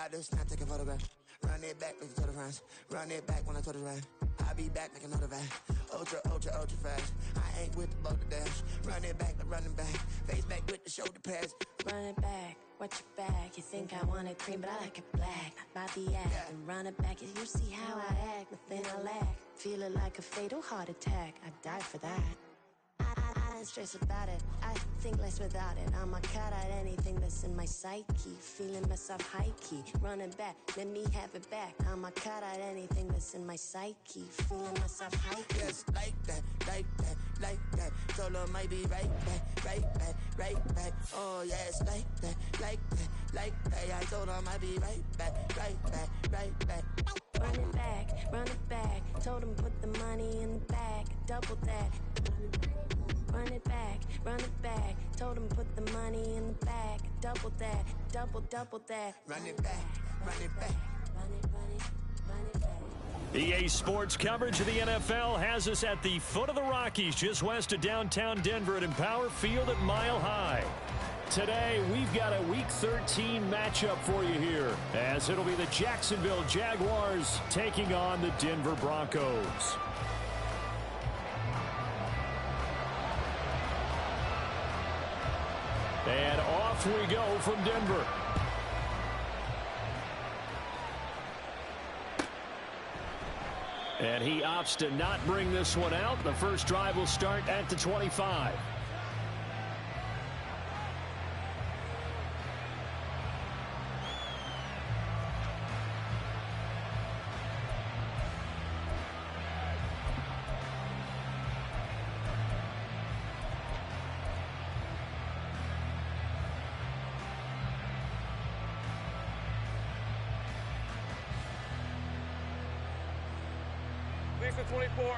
About this, not take a photograph. Run it back, make it to the runs. Run it back when I told it right. I'll be back, make another van. Ultra, ultra, ultra fast. I ain't with the boat to dash. Run it back, like running back. Face back with the shoulder pads. Run it back, watch your back. You think I want it cream, but I like it black. By the act, and run it back. You see how I act, nothing I lack. Feeling like a fatal heart attack. I'd die for that. I don't stress about it. I think less without it. I'ma cut out anything that's in my psyche. Feeling myself high key. Running back, let me have it back. I'ma cut out anything that's in my psyche. Feeling myself high key. Yes, like that, like that, like that. Solo might be right back, right back, right back. Oh yes, like that, like that, like that. I told her I might be right back, right back, right back. Run it back, run it back. Told him put the money in the bag. Double that. Run it back, run it back. Told him put the money in the bag. Double that, double that. Run it back, run it back. Run it, run it, run it back. EA Sports coverage of the NFL has us at the foot of the Rockies, just west of downtown Denver at Empower Field at Mile High. Today, we've got a Week 13 matchup for you here, as it'll be the Jacksonville Jaguars taking on the Denver Broncos. And off we go from Denver. And he opts to not bring this one out. The first drive will start at the 25. Lisa 24. Here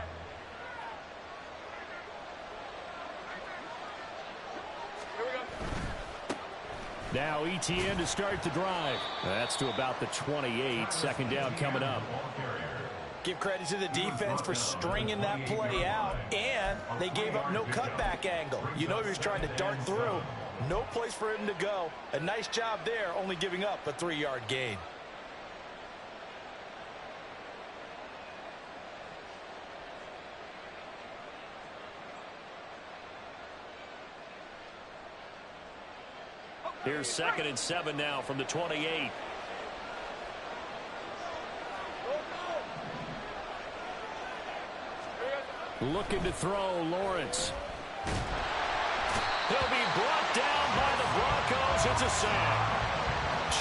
we go. Now ETN to start the drive. That's to about the 28. Second down coming up. Give credit to the defense for stringing that play out, and they gave up no cutback angle. You know he was trying to dart through. No place for him to go. A nice job there, only giving up a 3-yard gain. Here's 2nd and 7 now from the 28. Looking to throw, Lawrence. He'll be brought down by the Broncos. It's a sack.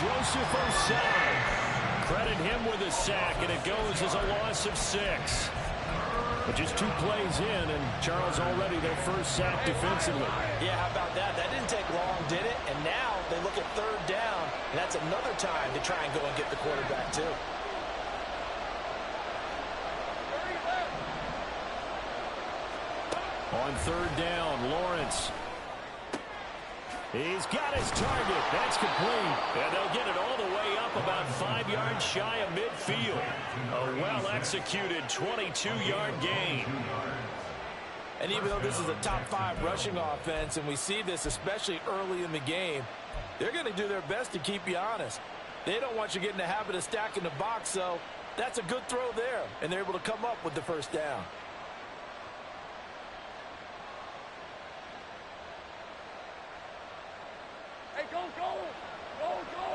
Joseph Osai. Credit him with a sack, and it goes as a loss of 6. But just 2 plays in, and Charles already their first sack defensively. Yeah, how about that? That didn't take long, did it? And now they look at 3rd down, and that's another time to try and go and get the quarterback, too. On 3rd down, Lawrence. He's got his target. That's complete. And they'll get it all the way up about 5 yards shy of midfield. A well-executed 22-yard gain. And even though this is a top 5 rushing offense, and we see this especially early in the game, they're going to do their best to keep you honest. They don't want you getting the habit of stacking the box, so that's a good throw there. And they're able to come up with the first down. Hey, go, go! Go, go!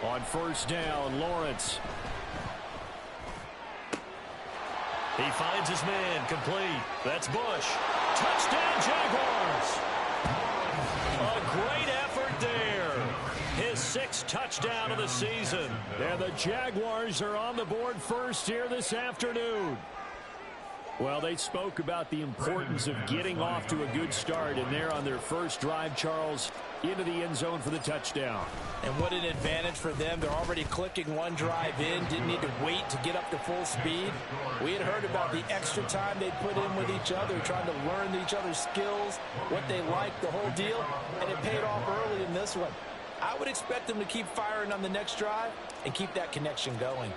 On 1st down, Lawrence. He finds his man, complete. That's Bush. Touchdown, Jaguars! A great effort there. His 6th touchdown of the season. And the Jaguars are on the board first here this afternoon. Well, they spoke about the importance of getting off to a good start, and they're on their first drive, Charles, into the end zone for the touchdown. And what an advantage for them. They're already clicking 1 drive in, didn't need to wait to get up to full speed. We had heard about the extra time they put in with each other, trying to learn each other's skills, what they like, the whole deal, and it paid off early in this one. I would expect them to keep firing on the next drive and keep that connection going.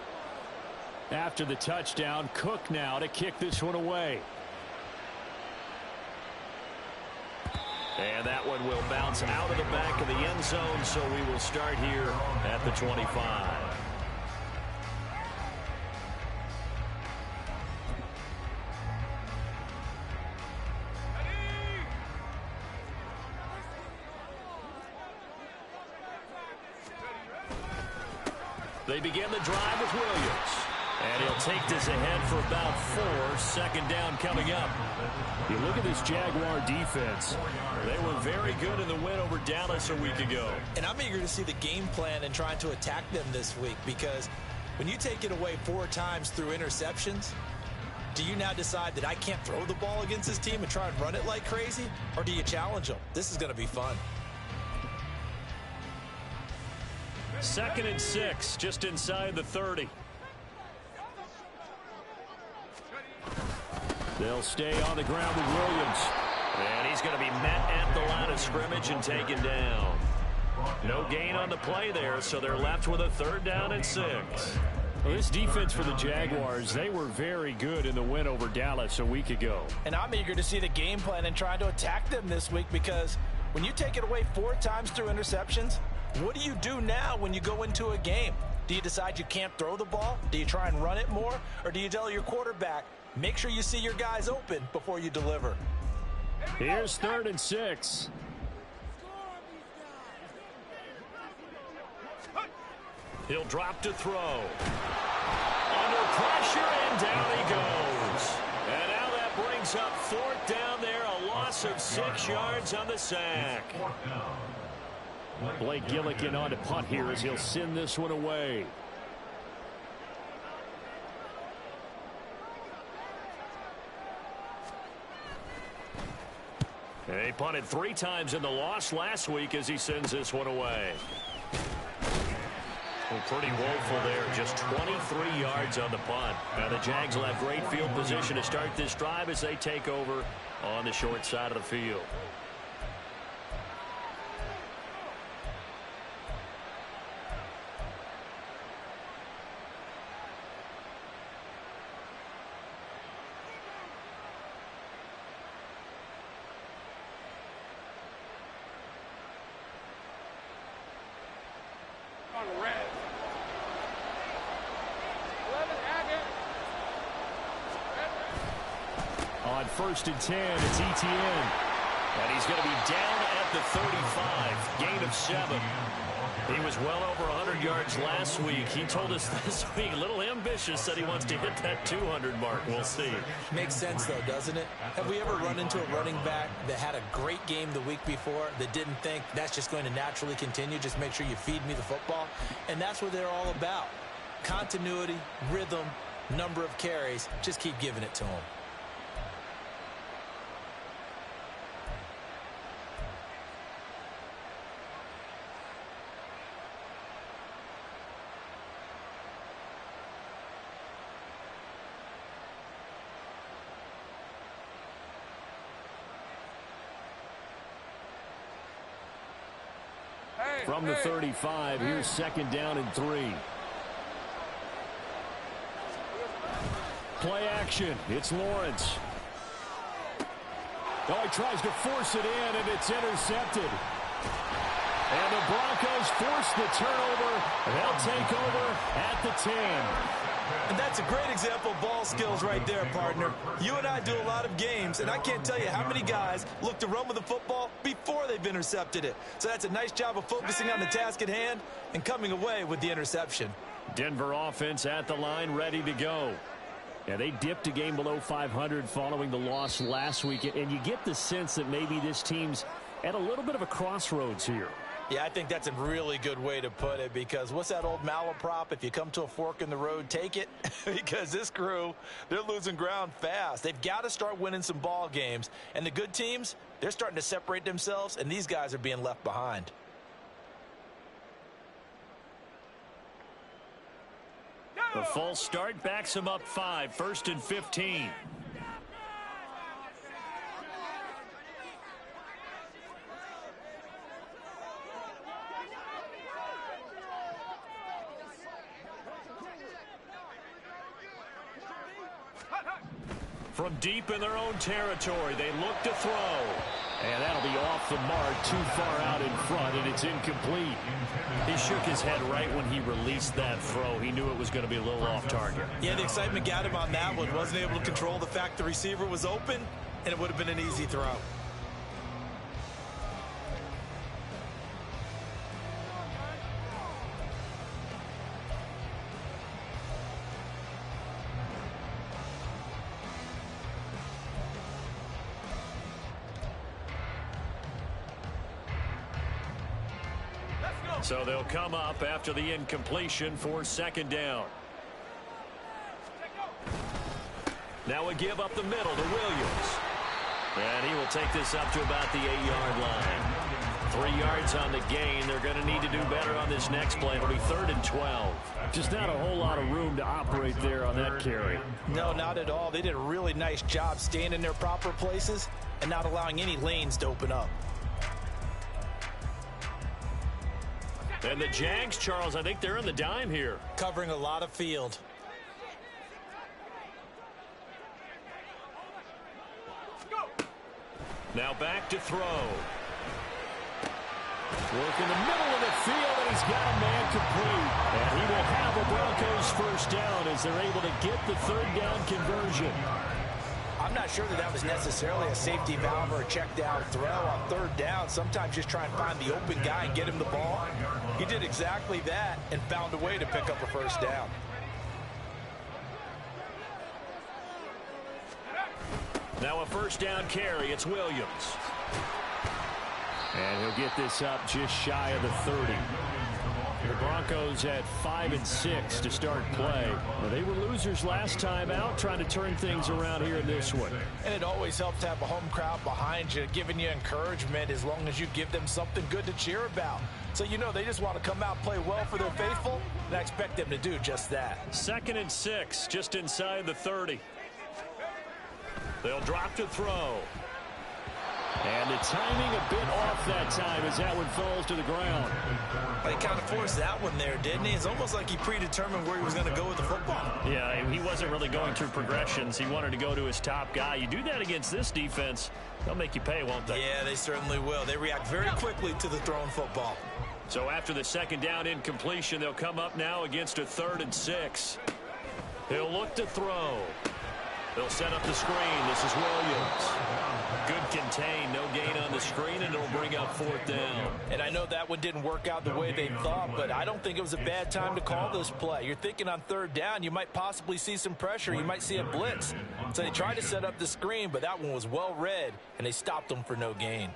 After the touchdown, Cook now to kick this one away. And that one will bounce out of the back of the end zone, so we will start here at the 25. They begin the drive with Williams. And he'll take this ahead for about 4. Second down coming up. You look at this Jaguar defense. They were very good in the win over Dallas a week ago. And I'm eager to see the game plan and trying to attack them this week, because when you take it away 4 times through interceptions, do you now decide that I can't throw the ball against this team and try and run it like crazy? Or do you challenge them? This is going to be fun. 2nd and 6, just inside the 30. They'll stay on the ground with Williams. And he's going to be met at the line of scrimmage and taken down. No gain on the play there, so they're left with a 3rd down and 6. Well, this defense for the Jaguars, they were very good in the win over Dallas a week ago. And I'm eager to see the game plan and trying to attack them this week, because when you take it away 4 times through interceptions, what do you do now when you go into a game? Do you decide you can't throw the ball? Do you try and run it more? Or do you tell your quarterback, make sure you see your guys open before you deliver? Here's 3rd and 6. He'll drop to throw. Under pressure, and down he goes. And now that brings up 4th down there, a loss of 6 yards on the sack. Blake Gillikin on to punt here as he'll send this one away. He punted 3 times in the loss last week as he sends this one away. Well, pretty woeful there, just 23 yards on the punt. Now the Jags will have great field position to start this drive as they take over on the short side of the field. On 1st and 10, it's ETN. And he's going to be down at the 35. Gain of 7. He was well over 100 yards last week. He told us this week, a little ambitious, that he wants to hit that 200 mark. We'll see. Makes sense, though, doesn't it? Have we ever run into a running back that had a great game the week before that didn't think that's just going to naturally continue? Just make sure you feed me the football. And that's what they're all about. Continuity, rhythm, number of carries. Just keep giving it to them. From the 35, here's 2nd down and 3. Play action. It's Lawrence. Oh, he tries to force it in, and it's intercepted. And the Broncos force the turnover. They'll take over at the 10. And that's a great example of ball skills right there, partner. You and I do a lot of games, and I can't tell you how many guys look to run with the football before they've intercepted it. So that's a nice job of focusing on the task at hand and coming away with the interception. Denver offense at the line, ready to go. Yeah, they dipped a game below 500 following the loss last week, and you get the sense that maybe this team's at a little bit of a crossroads here. Yeah, I think that's a really good way to put it, because what's that old malaprop? If you come to a fork in the road, take it. Because this crew, they're losing ground fast. They've got to start winning some ball games. And the good teams, they're starting to separate themselves, and these guys are being left behind. The false start backs him up 5, 1st and 15. From deep in their own territory, they look to throw. And that'll be off the mark, too far out in front, and it's incomplete. He shook his head right when he released that throw. He knew it was going to be a little off target. Yeah, the excitement got him on that one. Wasn't able to control the fact the receiver was open, and it would have been an easy throw. So they'll come up after the incompletion for second down. Now a give up the middle to Williams. And he will take this up to about the 8-yard line. 3 yards on the gain. They're going to need to do better on this next play. It'll be 3rd and 12. Just not a whole lot of room to operate there on that carry. No, not at all. They did a really nice job staying in their proper places and not allowing any lanes to open up. And the Jags, Charles, I think they're in the dime here. Covering a lot of field. Now back to throw. Work in the middle of the field, and he's got a man complete. And he will have a Broncos first down as they're able to get the 3rd down conversion. I'm not sure that was necessarily a safety valve or a check down throw on 3rd down. Sometimes just try and find the open guy and get him the ball. He did exactly that and found a way to pick up a first down. Now a first down carry. It's Williams. And he'll get this up just shy of the 30. The Broncos at 5-6 to start play. Well, they were losers last time out, trying to turn things around here in this one. And it always helps to have a home crowd behind you, giving you encouragement as long as you give them something good to cheer about. So you know they just want to come out and play well for their faithful, and I expect them to do just that. 2nd and 6, just inside the 30. They'll drop to throw. And the timing a bit off that time as that one falls to the ground. He kind of forced that one there, didn't he? It's almost like he predetermined where he was going to go with the football. Yeah, he wasn't really going through progressions. He wanted to go to his top guy. You do that against this defense, they'll make you pay, won't they? Yeah, they certainly will. They react very quickly to the thrown football. So after the 2nd down incompletion, they'll come up now against a 3rd and 6. He'll look to throw. They'll set up the screen. This is Williams. Good contain. No gain on the screen, and it'll bring up 4th down. And I know that one didn't work out the way they thought, but I don't think it was a bad time to call this play. You're thinking on 3rd down, you might possibly see some pressure. You might see a blitz. So they tried to set up the screen, but that one was well read, and they stopped them for no gain.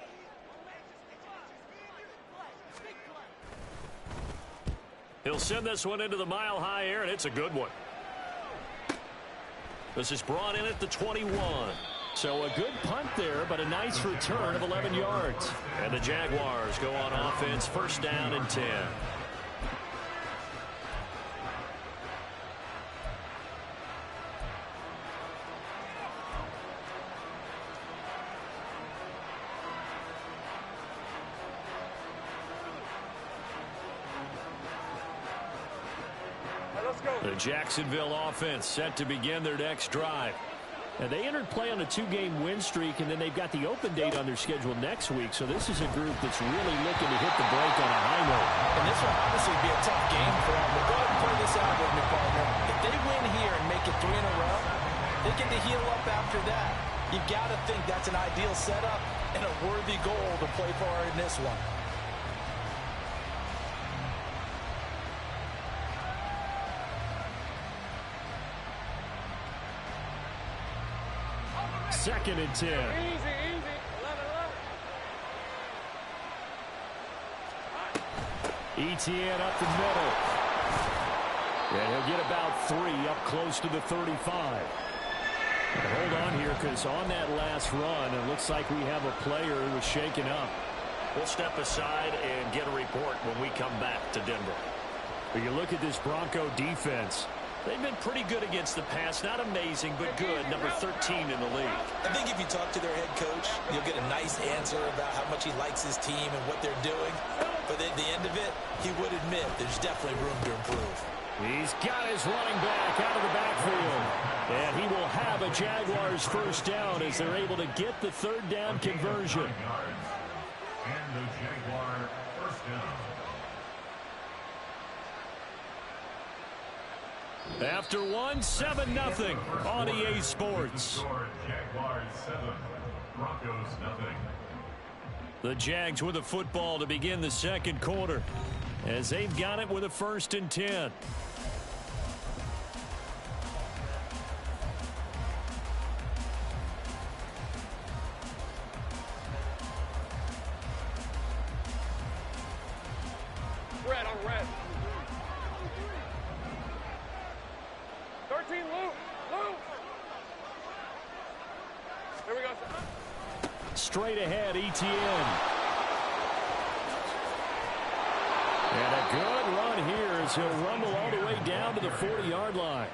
He'll send this one into the mile-high air, and it's a good one. This is brought in at the 21. So a good punt there, but a nice return of 11 yards. And the Jaguars go on offense, 1st down and 10. The Jacksonville offense set to begin their next drive. And they entered play on a 2-game win streak, and then they've got the open date on their schedule next week. So this is a group that's really looking to hit the break on a high note. And this will obviously be a tough game for them. But go ahead and play this out with me, partner. If they win here and make it 3 in a row, they get to heal up after that. You got to think that's an ideal setup and a worthy goal to play for in this one. 2nd and 10. Easy, easy. 11. Etienne up the middle. And he'll get about 3 up close to the 35. And hold on here, because on that last run, it looks like we have a player who was shaken up. We'll step aside and get a report when we come back to Denver. But you look at this Bronco defense. They've been pretty good against the pass. Not amazing, but good. Number 13 in the league. I think if you talk to their head coach, you'll get a nice answer about how much he likes his team and what they're doing. But at the end of it, he would admit there's definitely room to improve. He's got his running back out of the backfield. And he will have a Jaguars first down as they're able to get the third down conversion. And the Jaguar first down. After one, 7-0 on EA Sports. Jaguars 7, Broncos nothing. The Jags with the football to begin the second quarter as they've got it with a 1st and 10. Red on red. 13, Lou. Here we go. Straight ahead, ETN. And a good run here as he'll rumble all the way down to the 40-yard line.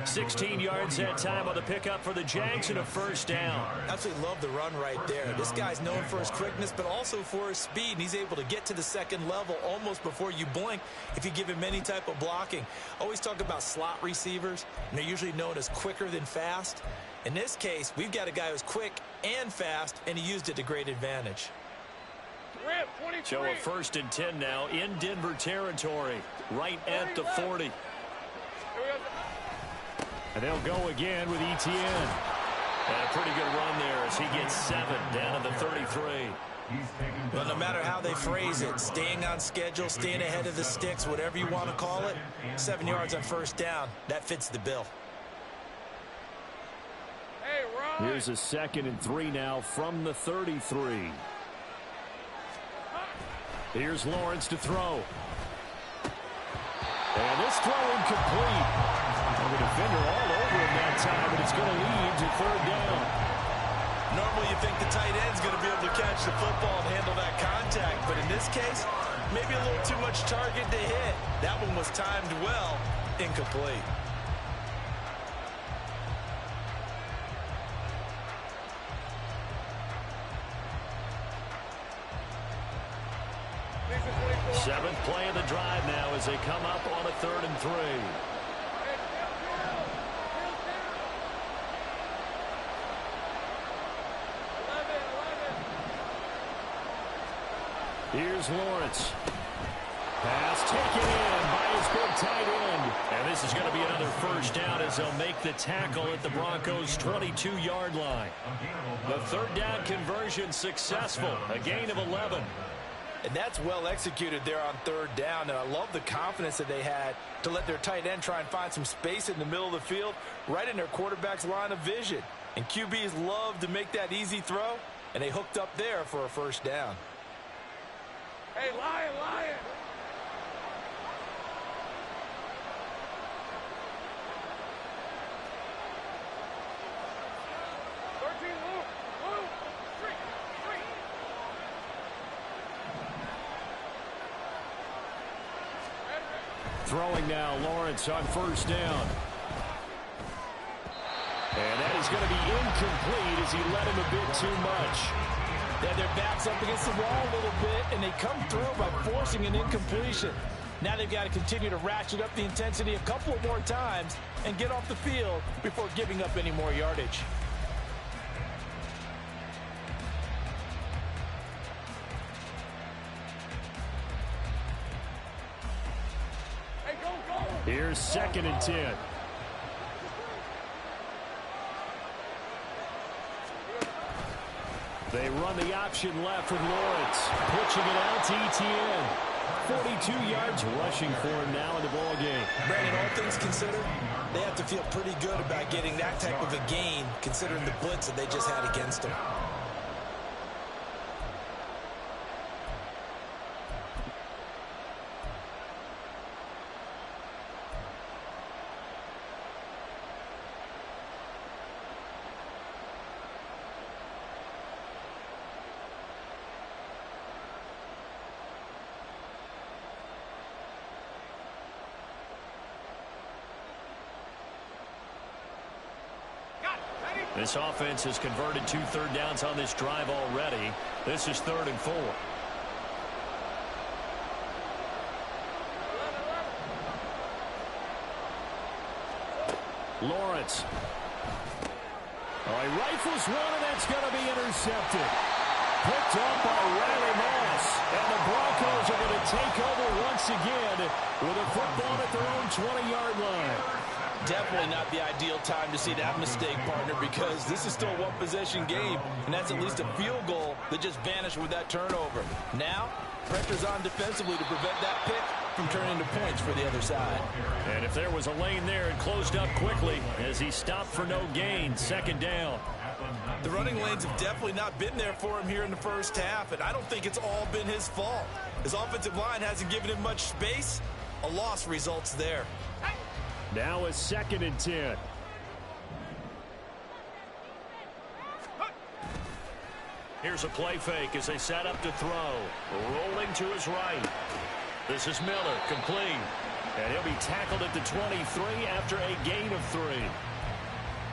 16 yards that time on the pickup for the Jags and a first down. Absolutely love the run right there. This guy's known for his quickness, but also for his speed, and he's able to get to the second level almost before you blink if you give him any type of blocking. Always talk about slot receivers, and they're usually known as quicker than fast. In this case, we've got a guy who's quick and fast, and he used it to great advantage. So a 1st and 10 now in Denver territory, right at the 40. And they'll go again with ETN. And a pretty good run there as he gets 7 down to the 33. Well, no matter how they phrase it, staying on schedule, staying ahead of the sticks, whatever you want to call it, 7 yards on first down, that fits the bill. Here's a 2nd and 3 now from the 33. Here's Lawrence to throw. And this throw incomplete. And the defender all over him that time, but it's going to lead to 3rd down. Normally you think the tight end's going to be able to catch the football and handle that contact, but in this case, maybe a little too much target to hit. That one was timed well, incomplete. Seventh play of the drive now as they come up on a 3rd and 3. Here's Lawrence. Pass taken in by his big tight end. And this is going to be another first down as they'll make the tackle at the Broncos' 22-yard line. The 3rd down conversion successful, a gain of 11. And that's well executed there on 3rd down, and I love the confidence that they had to let their tight end try and find some space in the middle of the field, right in their quarterback's line of vision. And QBs love to make that easy throw, and they hooked up there for a first down. Hey, Lion! Throwing now, Lawrence on first down. And that is going to be incomplete as he let him a bit too much. Yeah, their back's up against the wall a little bit, and they come through by forcing an incompletion. Now they've got to continue to ratchet up the intensity a couple of more times and get off the field before giving up any more yardage. Here's 2nd and 10. They run the option left with Lawrence. Pitching it out to ETN. 42 yards rushing for him now in the ballgame. Brandon, all things considered, they have to feel pretty good about getting that type of a gain considering the blitz that they just had against them. This offense has converted 2 third downs on this drive already. This is 3rd and 4. Lawrence All right, rifles one, and that's going to be intercepted. Picked up by Riley Moss. And the Broncos are going to take over once again with a football at their own 20-yard line. Definitely not the ideal time to see that mistake, partner, because this is still a one-possession game, and that's at least a field goal that just vanished with that turnover. Now, pressure's on defensively to prevent that pick from turning into points for the other side. And if there was a lane there, it closed up quickly as he stopped for no gain. Second down. The running lanes have definitely not been there for him here in the first half, and I don't think it's all been his fault. His offensive line hasn't given him much space. A loss results there. Now a 2nd and 10. Here's a play fake as they set up to throw. Rolling to his right. This is Miller, complete. And he'll be tackled at the 23 after a gain of 3.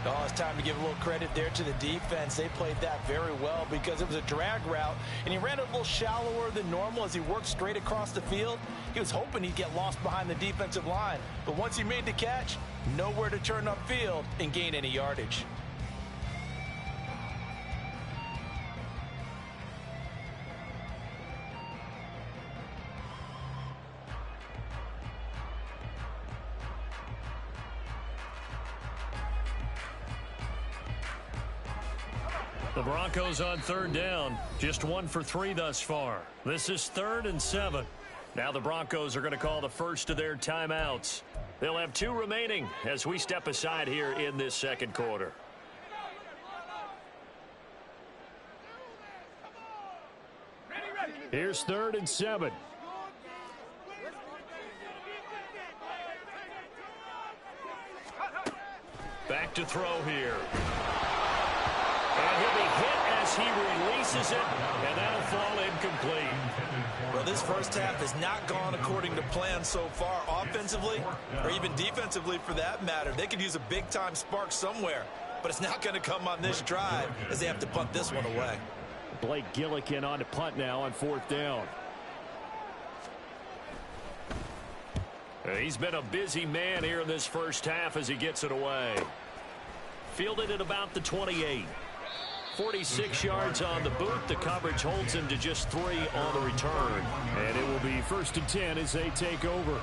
Oh, it's time to give a little credit there to the defense. They played that very well because it was a drag route, and he ran a little shallower than normal as he worked straight across the field. He was hoping he'd get lost behind the defensive line, but once he made the catch, nowhere to turn upfield and gain any yardage. The Broncos on 3rd down. Just 1 for 3 thus far. This is 3rd and 7. Now the Broncos are going to call the first of their timeouts. They'll have 2 remaining as we step aside here in this second quarter. Here's 3rd and 7. Back to throw here. And he'll be hit as he releases it, and that'll fall incomplete. Well, this first half has not gone according to plan so far, offensively or even defensively for that matter. They could use a big-time spark somewhere, but it's not going to come on this drive as they have to punt this one away. Blake Gillikin on to punt now on 4th down. He's been a busy man here in this first half as he gets it away. Fielded at about the 28. 46 yards on the boot. The coverage holds him to just 3 on the return. And it will be 1st and 10 as they take over.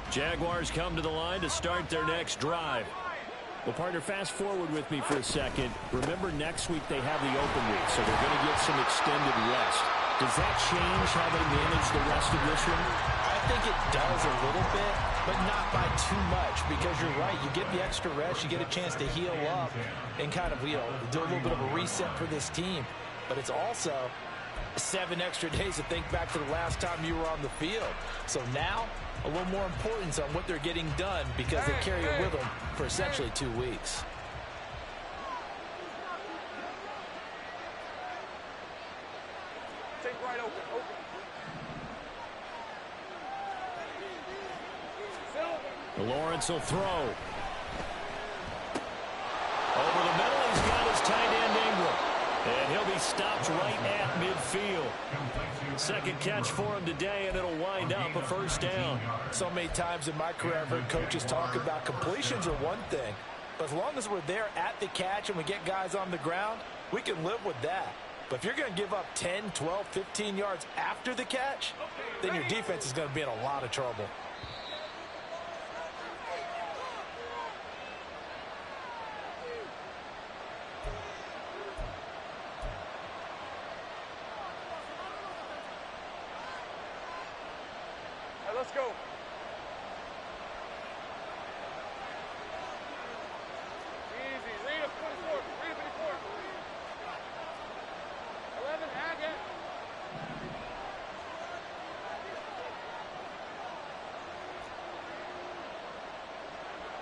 Jaguars come to the line to start their next drive. Well, partner, fast forward with me for a second. Remember, next week they have the open week, so they're going to get some extended rest. Does that change how they manage the rest of this one? I think it does a little bit, but not by too much, because you're right. You get the extra rest, you get a chance to heal up and kind of, do a little bit of a reset for this team. But it's also 7 extra days to think back to the last time you were on the field. So now, a little more importance on what they're getting done because they carry it with them for essentially 2 weeks. Take right open. Lawrence will throw. Over the middle, he's got his tight end Ingram. And he'll be stopped right at midfield. Second catch for him today, and it'll wind up a 1st down. So many times in my career, I've heard coaches talk about completions are one thing. But as long as we're there at the catch and we get guys on the ground, we can live with that. But if you're going to give up 10, 12, 15 yards after the catch, then your defense is going to be in a lot of trouble. Let's go. Easy. Read up 24. Read up 24. 11. Hackett.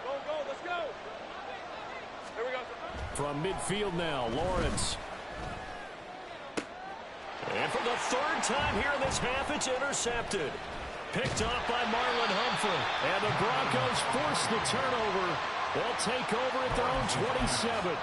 Go. Let's go. Here we go. From midfield now, Lawrence. And for the 3rd time here in this half, it's intercepted. Picked off by Marlon Humphrey. And the Broncos force the turnover. They'll take over at their own 27.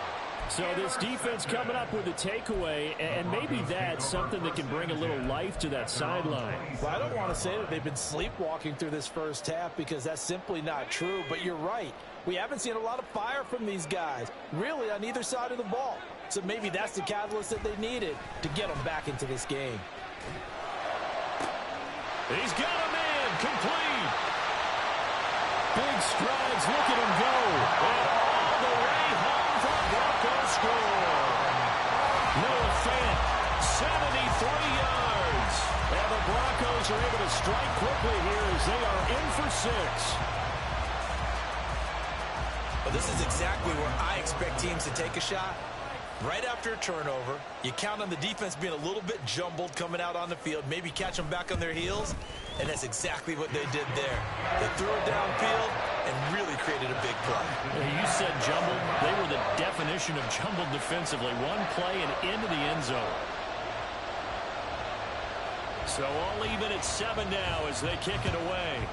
So this defense coming up with a takeaway, and maybe that's something that can bring a little life to that sideline. Well, I don't want to say that they've been sleepwalking through this first half because that's simply not true, but you're right. We haven't seen a lot of fire from these guys, really on either side of the ball. So maybe that's the catalyst that they needed to get them back into this game. He's got a man complete. Big strides, look at him go. And all the way home for Broncos score. Noah Fant, 73 yards. And the Broncos are able to strike quickly here as they are in for 6. But this is exactly where I expect teams to take a shot. Right after a turnover, you count on the defense being a little bit jumbled coming out on the field, maybe catch them back on their heels, and that's exactly what they did there. They threw it downfield and really created a big play. You said jumbled. They were the definition of jumbled defensively. One play and into the end zone. So all even at 7 now as they kick it away.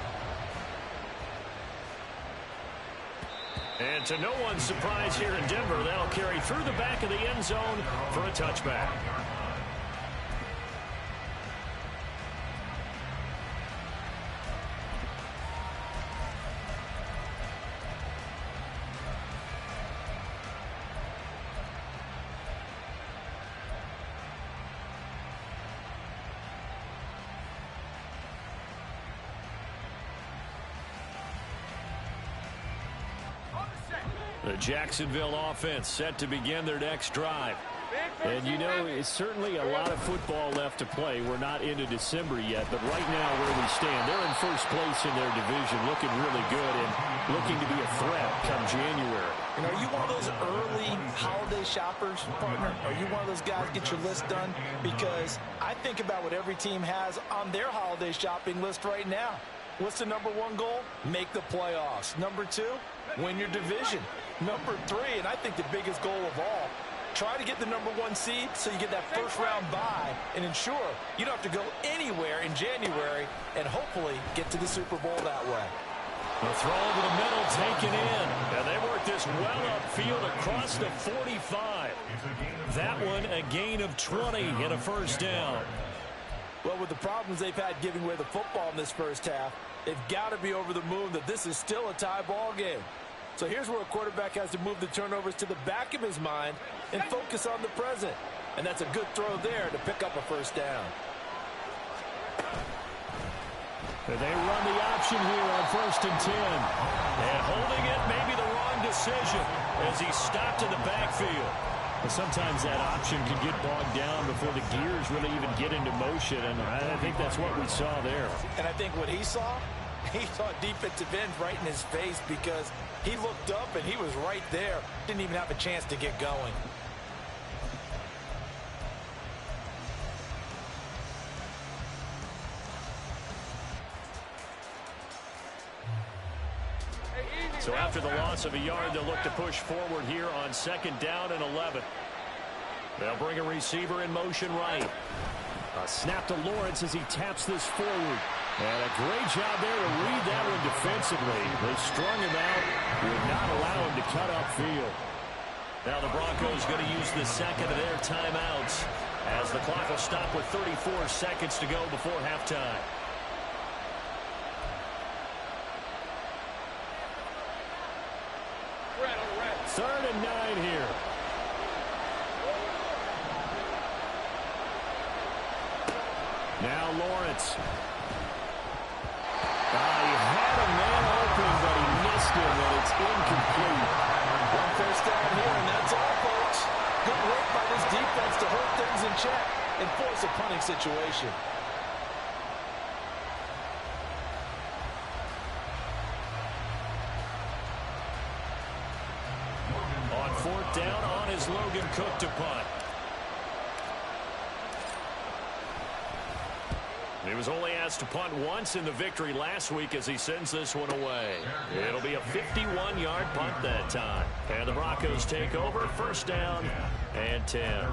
And to no one's surprise here in Denver, that'll carry through the back of the end zone for a touchback. The Jacksonville offense set to begin their next drive. And, you know, it's certainly a lot of football left to play. We're not into December yet, but right now where we stand, they're in first place in their division, looking really good and looking to be a threat come January. And are you one of those early holiday shoppers, partner? Are you one of those guys get your list done? Because I think about what every team has on their holiday shopping list right now. What's the number 1 goal? Make the playoffs. Number 2, win your division. Number 3, and I think the biggest goal of all, try to get the number 1 seed so you get that first-round bye and ensure you don't have to go anywhere in January and hopefully get to the Super Bowl that way. The throw over the middle taken in, and they work this well upfield across the 45. That one a gain of 20 and a first down. Well, with the problems they've had giving away the football in this first half, they've got to be over the moon that this is still a tie ball game. So here's where a quarterback has to move the turnovers to the back of his mind and focus on the present. And that's a good throw there to pick up a first down. And they run the option here on 1st and 10. And holding it may be the wrong decision as he's stopped in the backfield. But sometimes that option can get bogged down before the gears really even get into motion, and I think that's what we saw there. And I think what he saw defensive end right in his face because he looked up and he was right there. Didn't even have a chance to get going. So after the loss of a yard, they'll look to push forward here on 2nd down and 11. They'll bring a receiver in motion right. A snap to Lawrence as he taps this forward. And a great job there to read that one defensively. They strung him out, would not allow him to cut upfield. Now the Broncos going to use the second of their timeouts as the clock will stop with 34 seconds to go before halftime. Third and 9 here. Now Lawrence. He had a man open, but he missed him, and it's incomplete. One first down here, and that's all, folks. Good work by this defense to hold things in check and force a punting situation. On 4th down, on is Logan Cook to punt. He was only asked to punt once in the victory last week as he sends this one away. It'll be a 51-yard punt that time. And the Broncos take over, 1st down and 10.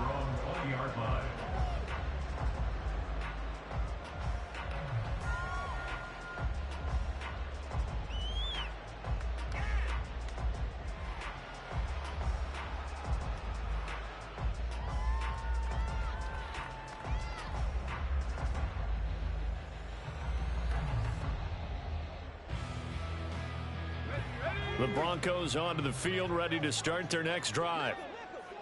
The Broncos onto the field, ready to start their next drive.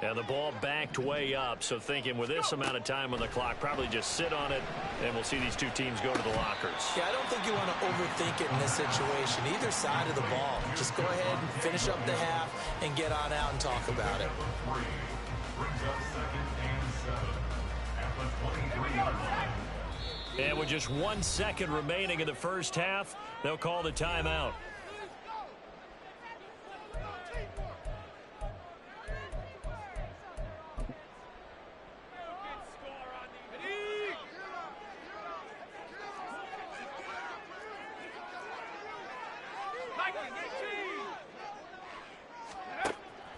And the ball backed way up, so thinking with this amount of time on the clock, probably just sit on it, and we'll see these two teams go to the lockers. Yeah, I don't think you want to overthink it in this situation. Either side of the ball. Just go ahead and finish up the half and get on out and talk about it. Brings up 2nd and 7 at the 23-yard line. And with just 1 second remaining in the first half, they'll call the timeout.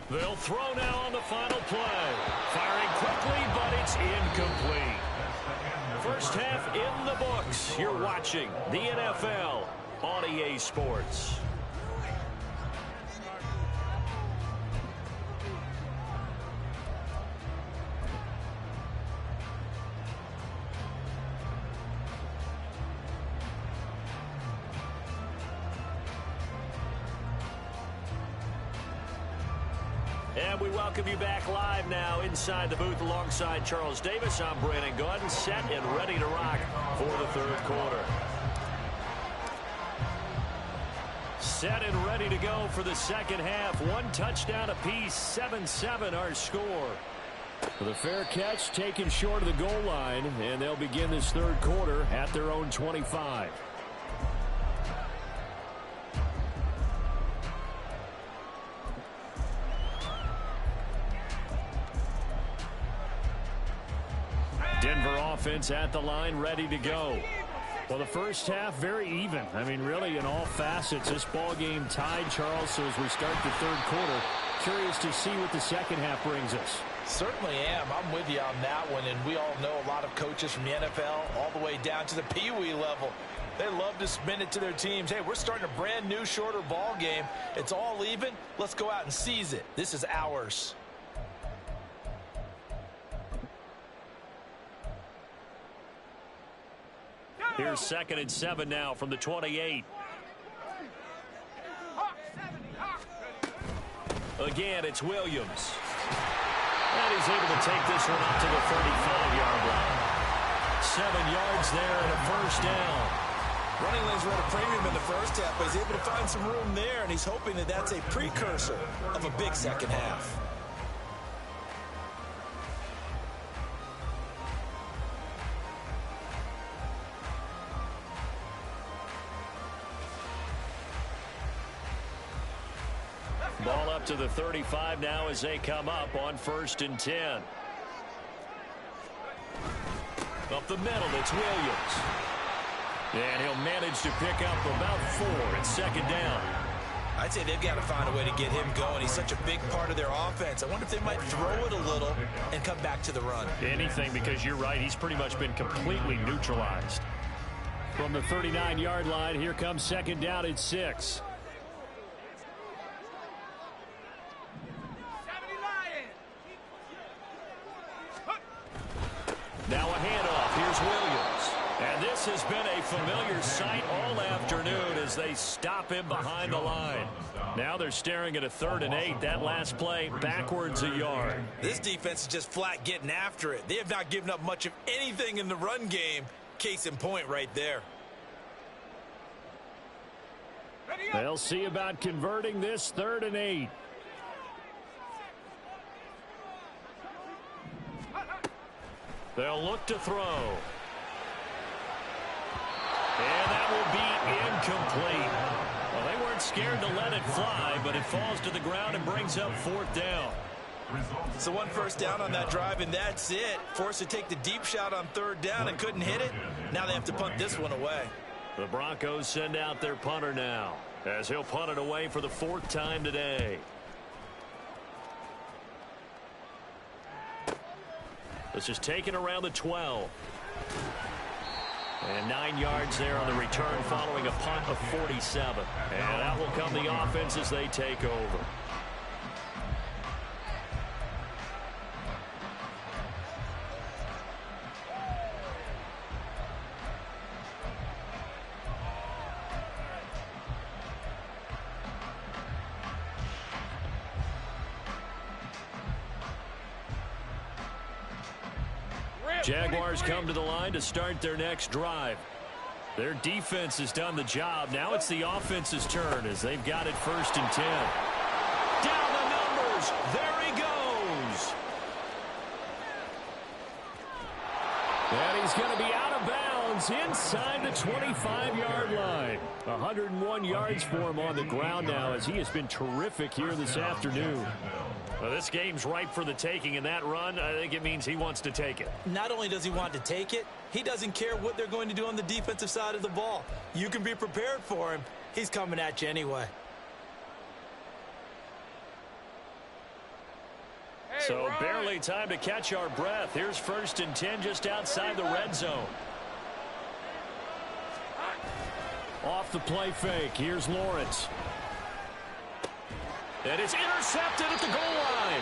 They'll throw now on the final play. Firing quickly, but it's incomplete. First half in the books. You're watching the NFL on EA Sports. And we welcome you back live now inside the booth alongside Charles Davis. I'm Brandon Gordon, set and ready to rock for the third quarter. Set and ready to go for the second half. 1 touchdown apiece, 7-7 our score. For the fair catch taken short of the goal line, and they'll begin this third quarter at their own 25. Denver offense at the line, ready to go. Well, the first half, very even. I mean, really, in all facets, this ball game tied, Charles. So as we start the third quarter, curious to see what the second half brings us. Certainly am. I'm with you on that one, and we all know a lot of coaches from the NFL all the way down to the Pee-wee level. They love to spin it to their teams. Hey, we're starting a brand new, shorter ball game. It's all even. Let's go out and seize it. This is ours. Here's 2nd and 7 now from the 28. Again, it's Williams. And he's able to take this one up to the 35-yard line. 7 yards there and a first down. Running lanes were at a premium in the first half, but he's able to find some room there, and he's hoping that that's a precursor of a big second half. Ball up to the 35 now as they come up on 1st and 10. Up the middle, it's Williams. And he'll manage to pick up about 4 at 2nd down. I'd say they've got to find a way to get him going. He's such a big part of their offense. I wonder if they might throw it a little and come back to the run. Anything, because you're right. He's pretty much been completely neutralized. From the 39-yard line, here comes 2nd down at 6. Now a handoff. Here's Williams. And this has been a familiar sight all afternoon as they stop him behind the line. Now they're staring at a 3rd and 8. That last play backwards a yard. This defense is just flat getting after it. They have not given up much of anything in the run game. Case in point right there. They'll see about converting this 3rd and 8. They'll look to throw. And that will be incomplete. Well, they weren't scared to let it fly, but it falls to the ground and brings up 4th down. So 1 first down on that drive, and that's it. Forced to take the deep shot on 3rd down and couldn't hit it. Now they have to punt this one away. The Broncos send out their punter now, as he'll punt it away for the 4th time today. This is taken around the 12. And 9 yards there on the return following a punt of 47. And that will come the offense as they take over. Jaguars come to the line to start their next drive. Their defense has done the job. Now it's the offense's turn as they've got it 1st and 10. Down the numbers. There he goes. And he's going to be out of bounds inside the 25-yard line. 101 yards for him on the ground now as he has been terrific here this afternoon. Well, this game's ripe for the taking, and that run, I think it means he wants to take it. Not only does he want to take it, he doesn't care what they're going to do on the defensive side of the ball. You can be prepared for him. He's coming at you anyway. So barely time to catch our breath. Here's 1st and 10 just outside the red zone. Off the play fake. Here's Lawrence. And it's intercepted at the goal line.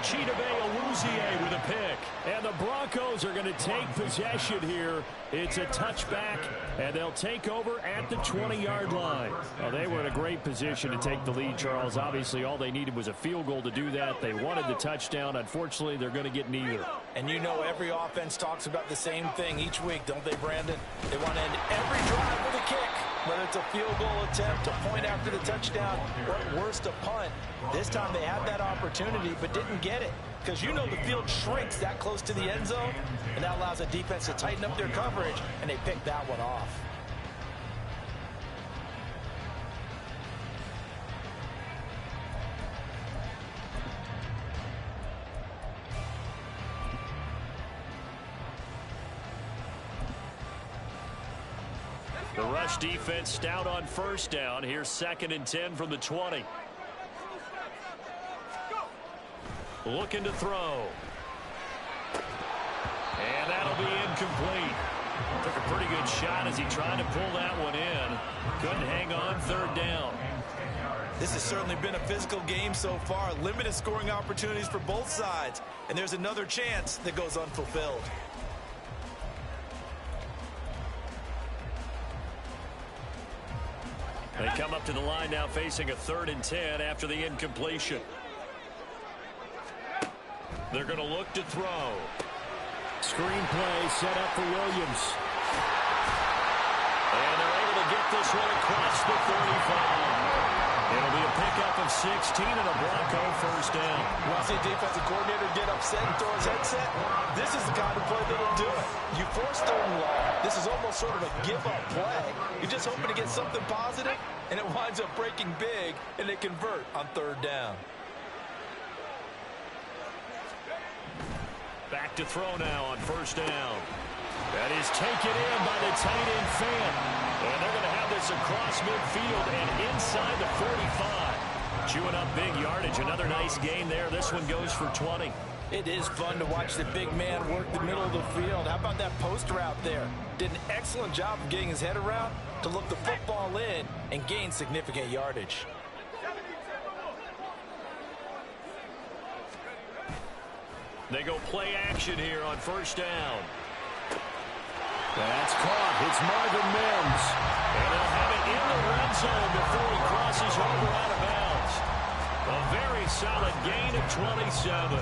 Chidobe Awuzie with a pick. And the Broncos are going to take possession here. It's a touchback, and they'll take over at the 20-yard line. Well, they were in a great position to take the lead, Charles. Obviously, all they needed was a field goal to do that. They wanted the touchdown. Unfortunately, they're going to get neither. And you know every offense talks about the same thing each week, don't they, Brandon? They want to end every drive with a kick. Whether it's a field goal attempt, a point after the touchdown, or at worst, a punt. This time they had that opportunity but didn't get it. Because you know the field shrinks that close to the end zone, and that allows a defense to tighten up their coverage, and they picked that one off. The rush defense stout on 1st down. Here's 2nd and 10 from the 20. Looking to throw. And that'll be incomplete. Took a pretty good shot as he tried to pull that one in. Couldn't hang on 3rd down. This has certainly been a physical game so far. Limited scoring opportunities for both sides. And there's another chance that goes unfulfilled. They come up to the line now facing a 3rd and 10 after the incompletion. They're going to look to throw. Screenplay set up for Williams. And they're able to get this one across the 35. It'll be a pickup of 16 and a Bronco 1st down. You want to see a defensive coordinator get upset and throw his headset? This is the kind of play that'll do it. You force 3rd and long. This is almost sort of a give-up play. You're just hoping to get something positive, and it winds up breaking big, and they convert on 3rd down. Back to throw now on 1st down. That is taken in by the tight end Fant. And they're going to have this across midfield and inside the 45. Chewing up big yardage. Another nice gain there. This one goes for 20. It is fun to watch the big man work the middle of the field. How about that post route there? Did an excellent job of getting his head around to look the football in and gain significant yardage. They go play action here on 1st down. That's caught. It's Marvin Mims. And they'll have it in the red zone before he crosses over out of bounds. A very solid gain of 27.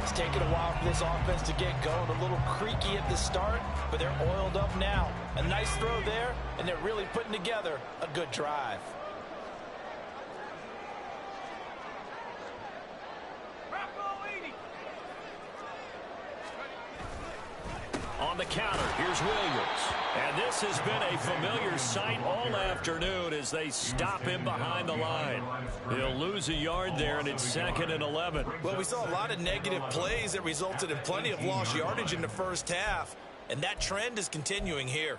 It's taken a while for this offense to get going. A little creaky at the start, but they're oiled up now. A nice throw there, and they're really putting together a good drive. On the counter, here's Williams. And this has been a familiar sight all afternoon as they stop him behind the line. He'll lose a yard there, and it's 2nd and 11. Well, we saw a lot of negative plays that resulted in plenty of lost yardage in the 1st half, and that trend is continuing here.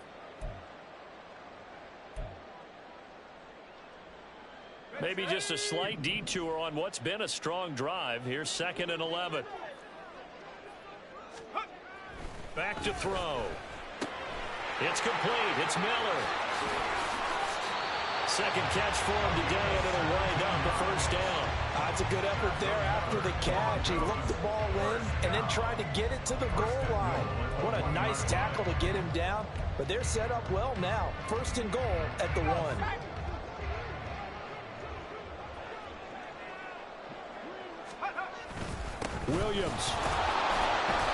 Maybe just a slight detour on what's been a strong drive. Here's 2nd and 11. Back to throw. It's complete. It's Miller. Second catch for him today, and it'll wind up the 1st down. That's a good effort there after the catch. He looked the ball in and then tried to get it to the goal line. What a nice tackle to get him down, but they're set up well now. 1st and goal at the 1. Williams.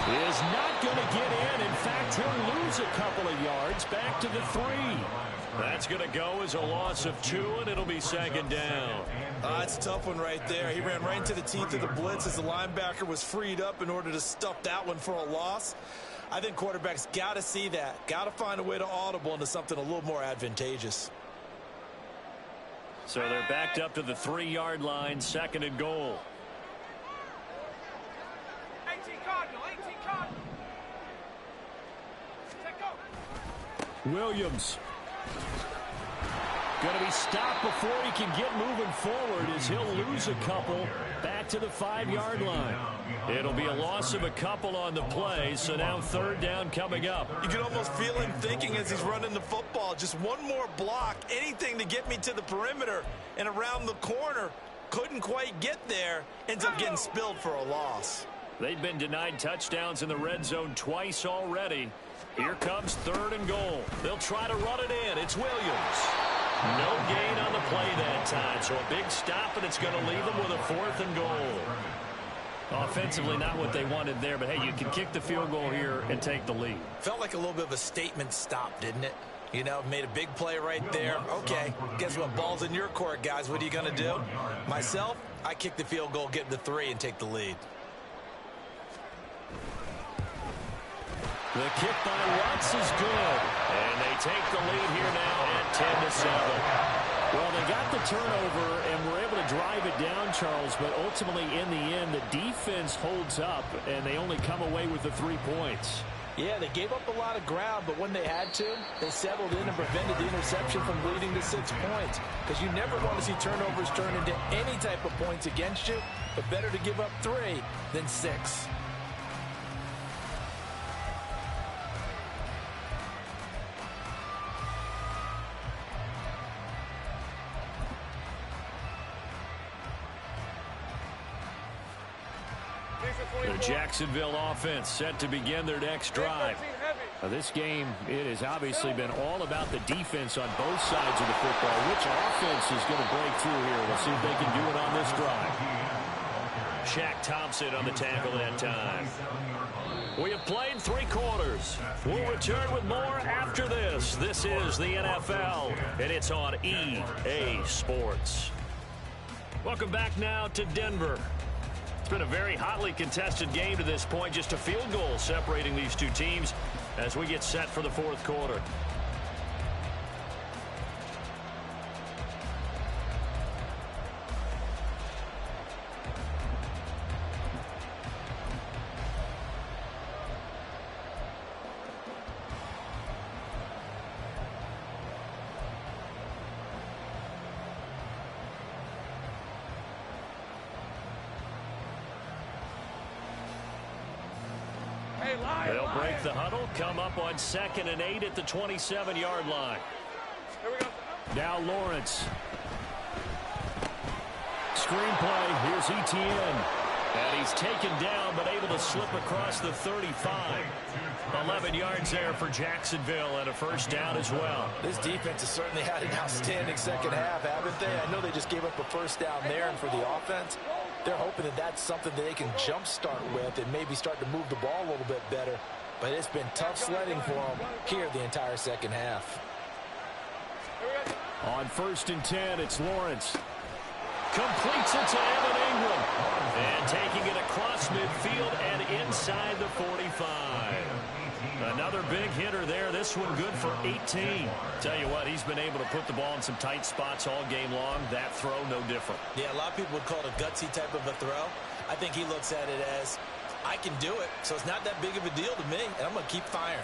is not going to get in. In fact, he'll lose a couple of yards back to the 3. That's going to go as a loss of 2, and it'll be second down. It's a tough one right there. He ran right into the teeth of the blitz as the linebacker was freed up in order to stuff that one for a loss. I think quarterbacks got to see that. Got to find a way to audible into something a little more advantageous. So they're backed up to the 3-yard line, second and goal. 18 Cardinal, 18 Cardinal. Take go. Williams. Going to be stopped before he can get moving forward as he'll lose a couple back to the 5-yard line. It'll be a loss of a couple on the play, so now third down coming up. You can almost feel him thinking as he's running the football. Just one more block, anything to get me to the perimeter and around the corner. Couldn't quite get there. Ends up getting spilled for a loss. They've been denied touchdowns in the red zone twice already. Here comes third and goal. They'll try to run it in. It's Williams. No gain on the play that time, so a big stop, and it's going to leave them with a 4th and goal. Offensively, not what they wanted there, but hey, you can kick the field goal here and take the lead. Felt like a little bit of a statement stop, didn't it? You know, made a big play right there. Okay, guess what? Ball's in your court, guys. What are you going to do? Myself, I kick the field goal, get the 3, and take the lead. The kick by Watts is good. And they take the lead here now at 10-7. Well, they got the turnover and were able to drive it down, Charles, but ultimately in the end, the defense holds up, and they only come away with the 3 points. Yeah, they gave up a lot of ground, but when they had to, they settled in and prevented the interception from leading to 6 points. Because you never want to see turnovers turn into any type of points against you, but better to give up 3 than 6. The Jacksonville offense set to begin their next drive. This game, it has obviously been all about the defense on both sides of the football. Which offense is going to break through here? We'll see if they can do it on this drive. Shaq Thompson on the tackle that time. We have played 3 quarters. We'll return with more after this. This is the NFL, and it's on EA Sports. Welcome back now to Denver. It's been a very hotly contested game to this point. Just a field goal separating these two teams as we get set for the 4th quarter. They'll break the huddle, come up on 2nd and 8 at the 27-yard line. Now Lawrence. Screenplay, here's Etienne. And he's taken down, but able to slip across the 35. 11 yards there for Jacksonville and a first down as well. This defense has certainly had an outstanding second half, haven't they? I know they just gave up a first down there, and for the offense, they're hoping that that's something that they can jumpstart with and maybe start to move the ball a little bit better. But it's been tough sledding for them here the entire second half. On 1st and 10, it's Lawrence. Completes it to Evan Ingram. And taking it across midfield and inside the 45. Another big hitter there. This one good for 18. Tell you what, he's been able to put the ball in some tight spots all game long. That throw, no different. Yeah, a lot of people would call it a gutsy type of a throw. I think he looks at it as, I can do it, so it's not that big of a deal to me, and I'm going to keep firing.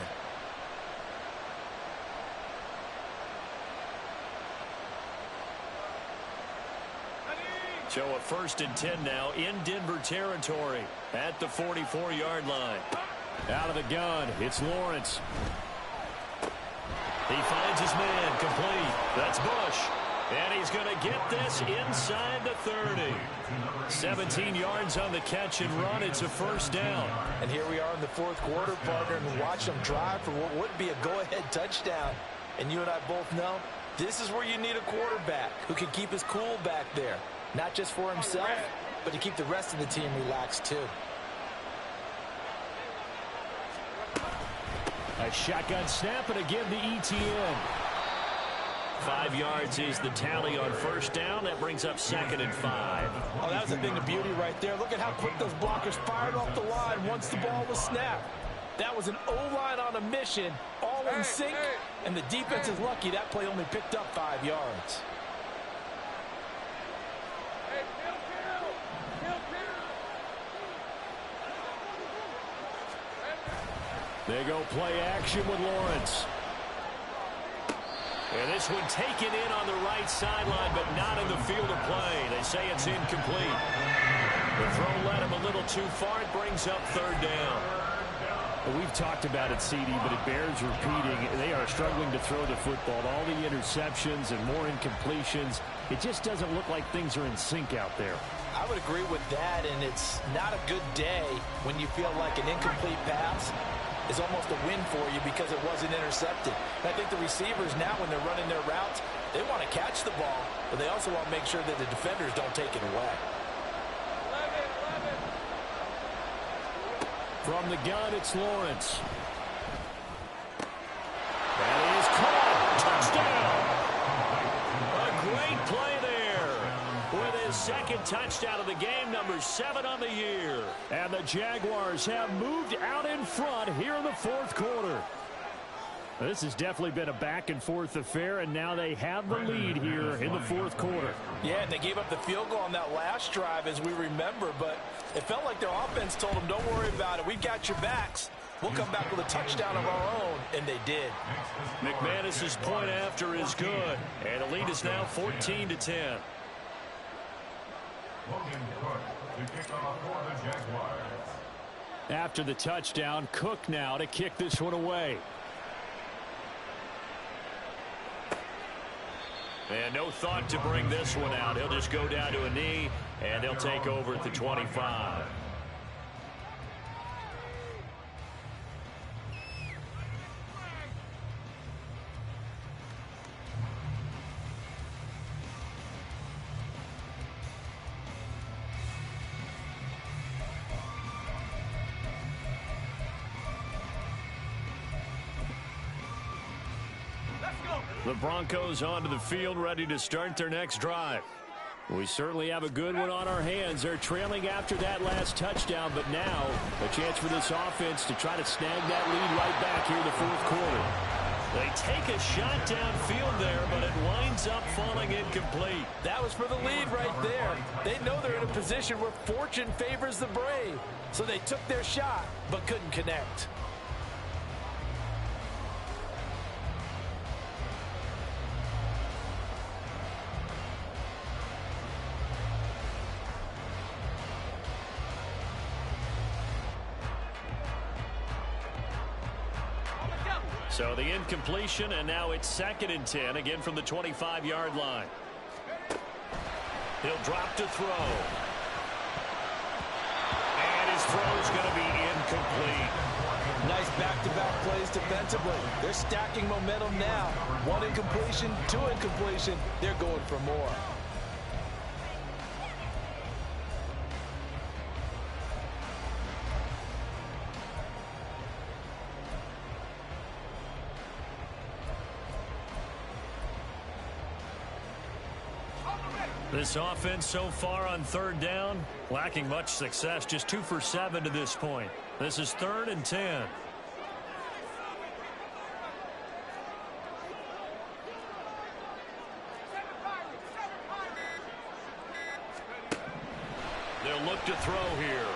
So a 1st and 10 now in Denver territory at the 44-yard line. Out of the gun, it's Lawrence. He finds his man complete. That's Bush. And he's going to get this inside the 30. 17 yards on the catch and run. It's a first down. And here we are in the 4th quarter, partner, and watch them drive for what would be a go-ahead touchdown. And you and I both know this is where you need a quarterback who can keep his cool back there. Not just for himself, but to keep the rest of the team relaxed too. A shotgun snap, and again the ETN. 5 yards is the tally on first down. That brings up 2nd and 5. Oh, that was a thing of beauty right there. Look at how quick those blockers fired off the line once the ball was snapped. That was an O-line on a mission, all in sync, and the defense is lucky that play only picked up 5 yards. They go play action with Lawrence. And this one taken in on the right sideline, but not in the field of play. They say it's incomplete. The throw led him a little too far. It brings up 3rd down. Well, we've talked about it, CD, but it bears repeating. They are struggling to throw the football. All the interceptions and more incompletions. It just doesn't look like things are in sync out there. I would agree with that, and it's not a good day when you feel like an incomplete pass is almost a win for you because it wasn't intercepted. And I think the receivers now, when they're running their routes, they want to catch the ball, but they also want to make sure that the defenders don't take it away. 11. From the gun, it's Lawrence. That is caught. Touchdown. A great play there. With his 2nd touchdown of the game, number 7 on the year. And the Jaguars have moved out in front here in the 4th quarter. This has definitely been a back-and-forth affair, and now they have the lead here in the 4th quarter. Yeah, and they gave up the field goal on that last drive, as we remember, but it felt like their offense told them, don't worry about it. We've got your backs. We'll come back with a touchdown of our own, and they did. McManus's point after is good, and the lead is now 14-10. After the touchdown, Cook now to kick this one away. And no thought to bring this one out. He'll just go down to a knee, and they'll take over at the 25. The Broncos onto the field, ready to start their next drive. We certainly have a good one on our hands. They're trailing after that last touchdown, but now a chance for this offense to try to snag that lead right back here in the 4th quarter. They take a shot downfield there, but it winds up falling incomplete. That was for the lead right there. They know they're in a position where fortune favors the brave. So they took their shot, but couldn't connect. So the incompletion, and now it's 2nd and 10, again from the 25-yard line. He'll drop to throw. And his throw is going to be incomplete. Nice back-to-back plays defensively. They're stacking momentum now. 1 incompletion, 2 incompletion. They're going for more. This offense so far on 3rd down, lacking much success, just 2 for 7 to this point. This is 3rd and 10. They'll look to throw here.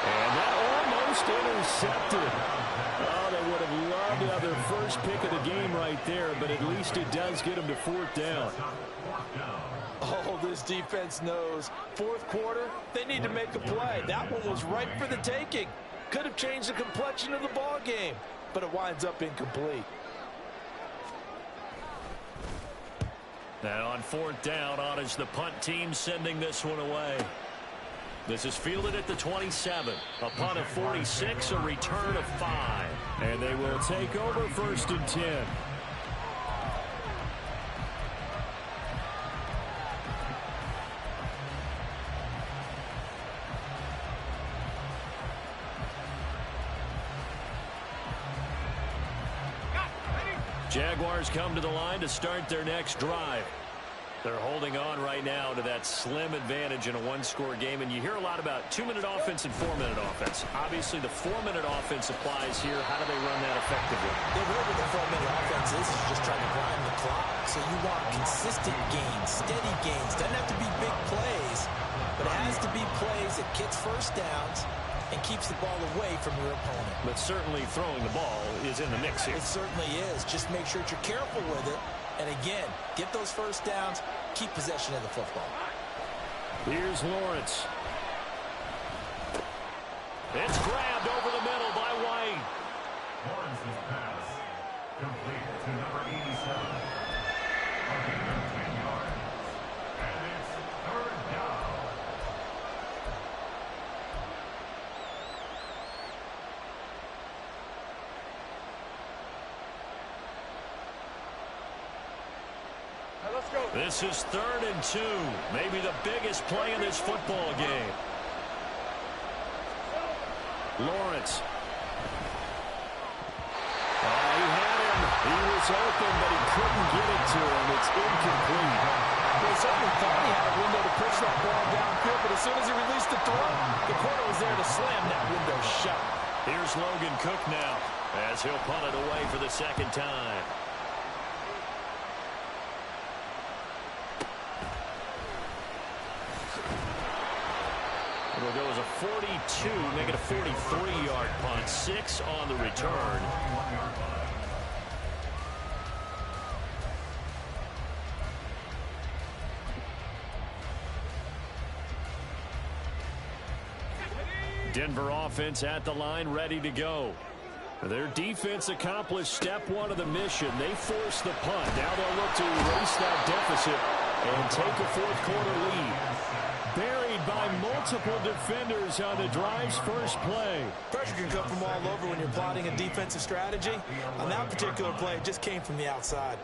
And that almost intercepted. Oh, they would have loved to have their first pick of the game right there, but at least it does get them to 4th down. Oh, this defense knows. 4th quarter, they need to make a play. That one was ripe for the taking. Could have changed the complexion of the ball game, but it winds up incomplete. And on 4th down, on is the punt team sending this one away. This is fielded at the 27. A punt of 46, a return of 5. And they will take over 1st and 10. Jaguars come to the line to start their next drive. They're holding on right now to that slim advantage in a one-score game, and you hear a lot about 2-minute offense and 4-minute offense. Obviously, the 4-minute offense applies here. How do they run that effectively? The rule with the 4-minute offense is just trying to grind the clock. So you want consistent gains, steady gains. Doesn't have to be big plays, but it has to be plays that gets first downs and keeps the ball away from your opponent. But certainly throwing the ball is in the mix here. It certainly is. Just make sure that you're careful with it. And again, get those first downs, keep possession of the football. Here's Lawrence. It's grabbed over the middle by White. Lawrence's pass complete to number 87. A gain of 10 yards. And it's third down. Let's go. This is 3rd and 2. Maybe the biggest play in this football game. Lawrence. He had him. He was open, but he couldn't get it to him. It's incomplete. They certainly thought he had a window to push that ball downfield, but as soon as he released the throw, the corner was there to slam that window shut. Here's Logan Cook now, as he'll punt it away for the second time. It'll go as a 42, make it a 43-yard punt. 6 on the return. Denver offense at the line, ready to go. Their defense accomplished step 1 of the mission. They forced the punt. Now they'll look to erase that deficit and take a fourth-quarter lead. Buried by multiple defenders on the drive's first play. Pressure can come from all over when you're plotting a defensive strategy. On that particular play, it just came from the outside.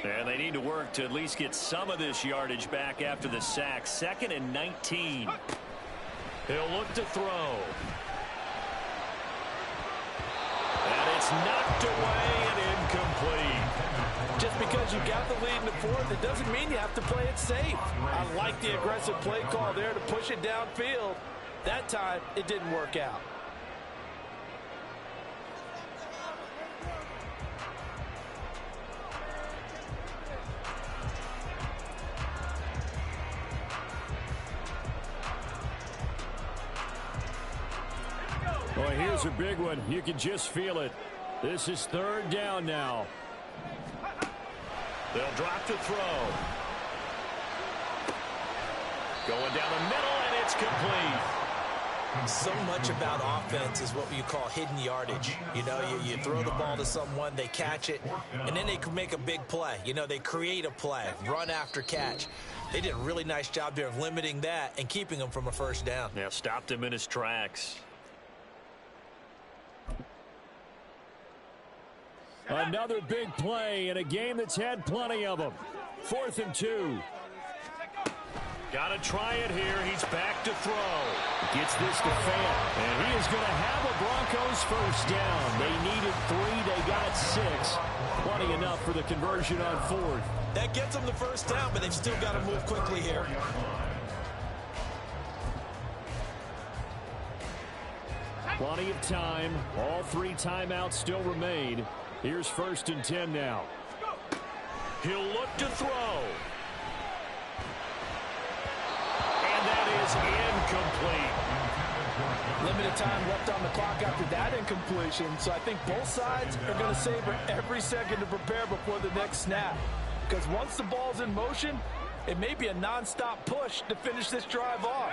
And they need to work to at least get some of this yardage back after the sack. 2nd and 19. He'll look to throw. And it's knocked away and incomplete. Just because you got the lead in the fourth, it doesn't mean you have to play it safe. I like the aggressive play call there to push it downfield. That time, it didn't work out. Well, here's a big one. You can just feel it. This is 3rd down now. They'll drop to throw. Going down the middle, and it's complete. So much about offense is what you call hidden yardage. You know, you throw the ball to someone, they catch it, and then they can make a big play. You know, they create a play, run after catch. They did a really nice job there of limiting that and keeping him from a first down. Yeah, stopped him in his tracks. Another big play in a game that's had plenty of them. 4th and 2. Got to try it here. He's back to throw. Gets this to Fant, and he is going to have a Broncos first down. They needed 3. They got 6. Plenty enough for the conversion on 4th. That gets them the first down, but they've still got to move quickly here. Plenty of time. All 3 timeouts still remain. Here's 1st and 10 now. He'll look to throw. And that is incomplete. Limited time left on the clock after that incompletion, so I think both sides are going to savor every second to prepare before the next snap. Because once the ball's in motion, it may be a non-stop push to finish this drive off.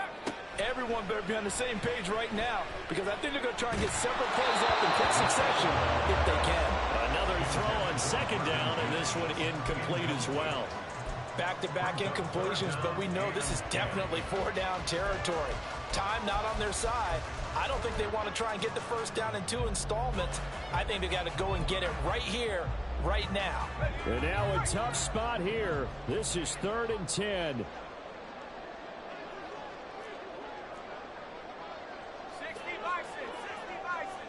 Everyone better be on the same page right now, because I think they're going to try and get several plays off in quick succession if they can. Another throw on 2nd down, and this one incomplete as well. Back-to-back incompletions, but we know this is definitely 4-down territory. Time not on their side. I don't think they want to try and get the first down in 2 installments. I think they got to go and get it right here, right now. And now a tough spot here. This is 3rd and 10. 60 Bison, 60 Bison.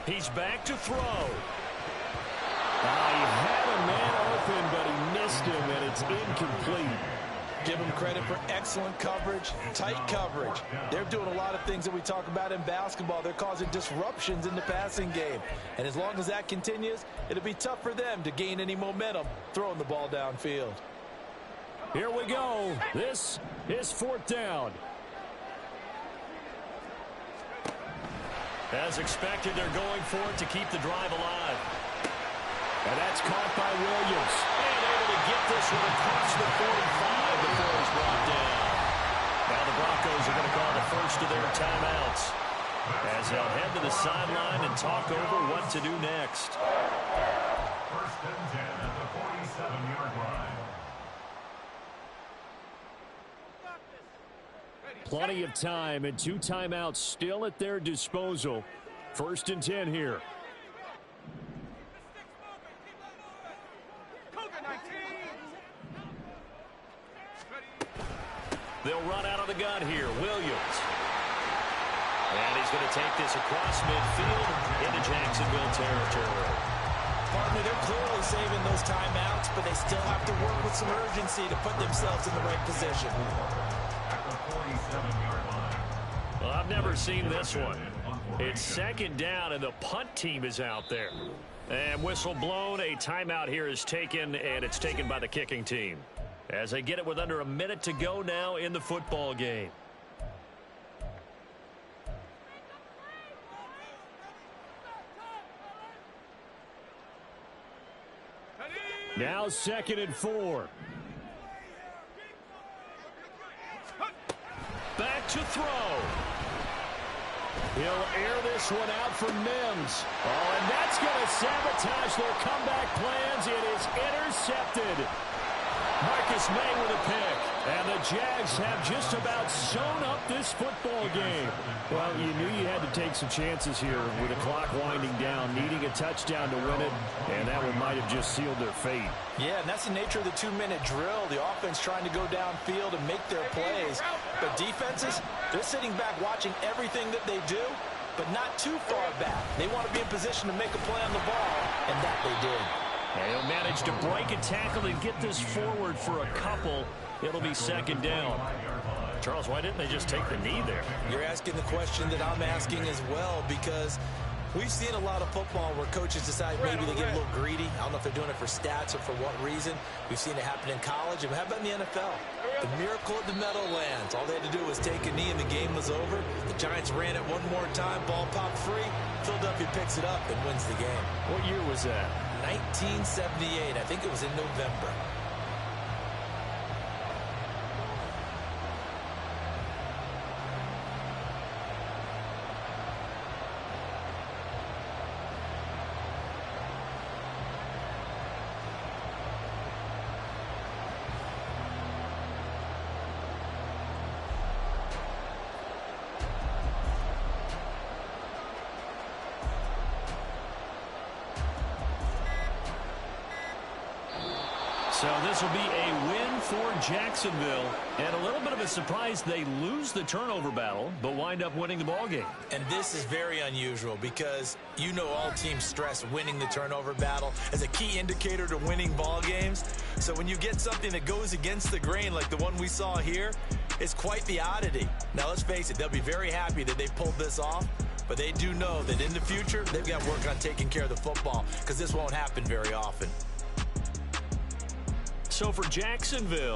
He's back to throw. He had a man open, but he missed him, and it's incomplete. Give them credit for excellent coverage, tight coverage. They're doing a lot of things that we talk about in basketball. They're causing disruptions in the passing game. And as long as that continues, it'll be tough for them to gain any momentum throwing the ball downfield. Here we go. This is 4th down. As expected, they're going for it to keep the drive alive. And that's caught by Williams. And able to get this one across the 45 before he's brought down. Now the Broncos are going to call the first of their timeouts as they'll head to the sideline and talk over what to do next. 1st and 10 at the 47-yard line. Plenty of time and 2 timeouts still at their disposal. 1st and 10 here. They'll run out of the gun here. Williams. And he's going to take this across midfield into Jacksonville territory. Partner, they're clearly saving those timeouts, but they still have to work with some urgency to put themselves in the right position. At the 47-yard line. Well, I've never seen this one. It's 2nd down, and the punt team is out there. And whistle blown. A timeout here is taken, and it's taken by the kicking team, as they get it with under a minute to go now in the football game. Now 2nd and 4. Back to throw. He'll air this one out for Mims. Oh, and that's going to sabotage their comeback plans. It is intercepted. Marcus May with a pick. And the Jags have just about sewn up this football game. Well, you knew you had to take some chances here with the clock winding down, needing a touchdown to win it, and that one might have just sealed their fate. Yeah, and that's the nature of the 2-minute drill. The offense trying to go downfield and make their plays. But defenses, they're sitting back watching everything that they do, but not too far back. They want to be in position to make a play on the ball, and that they did. And he'll manage to break a tackle and get this forward for a couple. It'll be 2nd down. Charles, why didn't they just take the knee there? You're asking the question that I'm asking as well, because we've seen a lot of football where coaches decide maybe they get a little greedy. I don't know if they're doing it for stats or for what reason. We've seen it happen in college. And how about in the NFL? The miracle of the Meadowlands. All they had to do was take a knee and the game was over. The Giants ran it one more time. Ball popped free. Philadelphia picks it up and wins the game. What year was that? 1978. I think it was in November. So this will be a win for Jacksonville, and a little bit of a surprise they lose the turnover battle, but wind up winning the ball game. And this is very unusual because you know all teams stress winning the turnover battle as a key indicator to winning ball games. So when you get something that goes against the grain like the one we saw here, it's quite the oddity. Now let's face it, they'll be very happy that they pulled this off, but they do know that in the future they've got work on taking care of the football because this won't happen very often. So for Jacksonville,